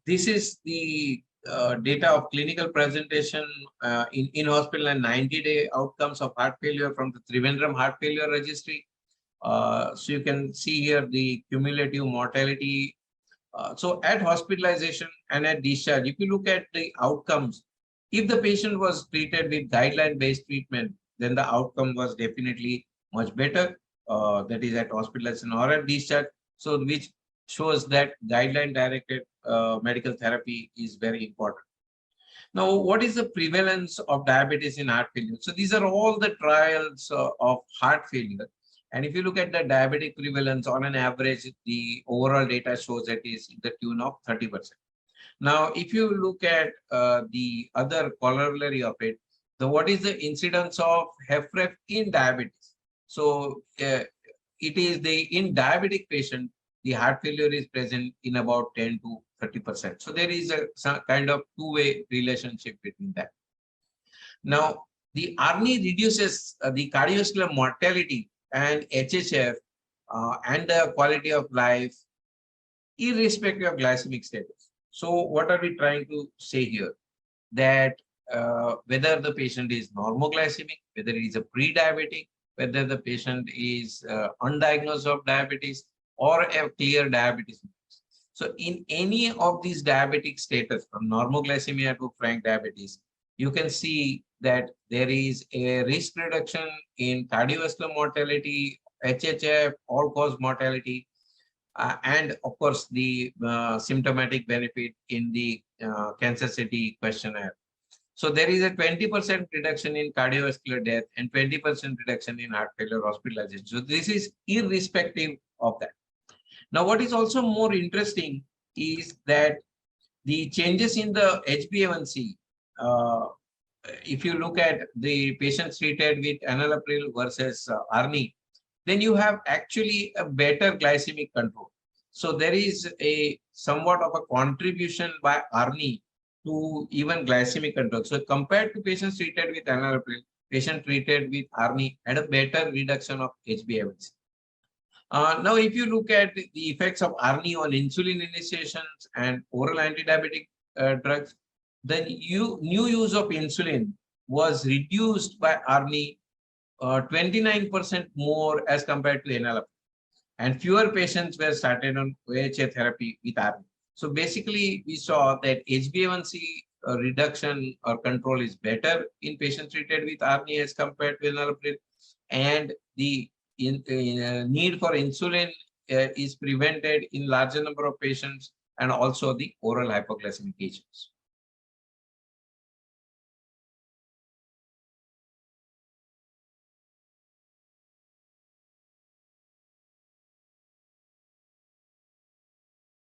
This is the data of clinical presentation in hospital and 90-day outcomes of heart failure from the Trivandrum heart failure registry. So you can see here the cumulative mortality. So at hospitalization and at discharge, if you look at the outcomes, if the patient was treated with guideline-based treatment, then the outcome was definitely much better. That is at hospitalization or at discharge. So which shows that guideline-directed medical therapy is very important. Now, what is the prevalence of diabetes in heart failure? So these are all the trials of heart failure. And if you look at the diabetic prevalence on an average, the overall data shows that is in the tune of 30%. Now, if you look at the other corollary of it, what is the incidence of HFrEF in diabetes? So it is in diabetic patient, the heart failure is present in about 10 to 30%. So there is some kind of two-way relationship between that. Now, the ARNI reduces the cardiovascular mortality and HFrEF and the quality of life irrespective of glycemic status. So what are we trying to say here? That whether the patient is normoglycemic, whether he is a pre-diabetic, whether the patient is undiagnosed of diabetes or a clear diabetes. So in any of these diabetic status, from normoglycemia to frank diabetes, you can see that there is a risk reduction in cardiovascular mortality, HFrEF, all-cause mortality, and of course the symptomatic benefit in the Kansas City questionnaire. So there is a 20% reduction in cardiovascular death and 20% reduction in heart failure hospitalization. So this is irrespective of that. Now, what is also more interesting is that the changes in the HbA1c, if you look at the patients treated with enalapril versus ARNI, then you have actually a better glycemic control. So there is a somewhat of a contribution by ARNI to even glycemic control. So compared to patients treated with enalapril, patients treated with ARNI had a better reduction of HbA1c. Now, if you look at the effects of ARNI on insulin initiations and oral antidiabetic drugs, the new use of insulin was reduced by ARNI 29% more as compared to enalapril, and fewer patients were started on OHA therapy with ARNI. So basically, we saw that HbA1c reduction or control is better in patients treated with ARNI as compared to enalapril, and the need for insulin is prevented in larger number of patients, and also the oral hypoglycemic agents.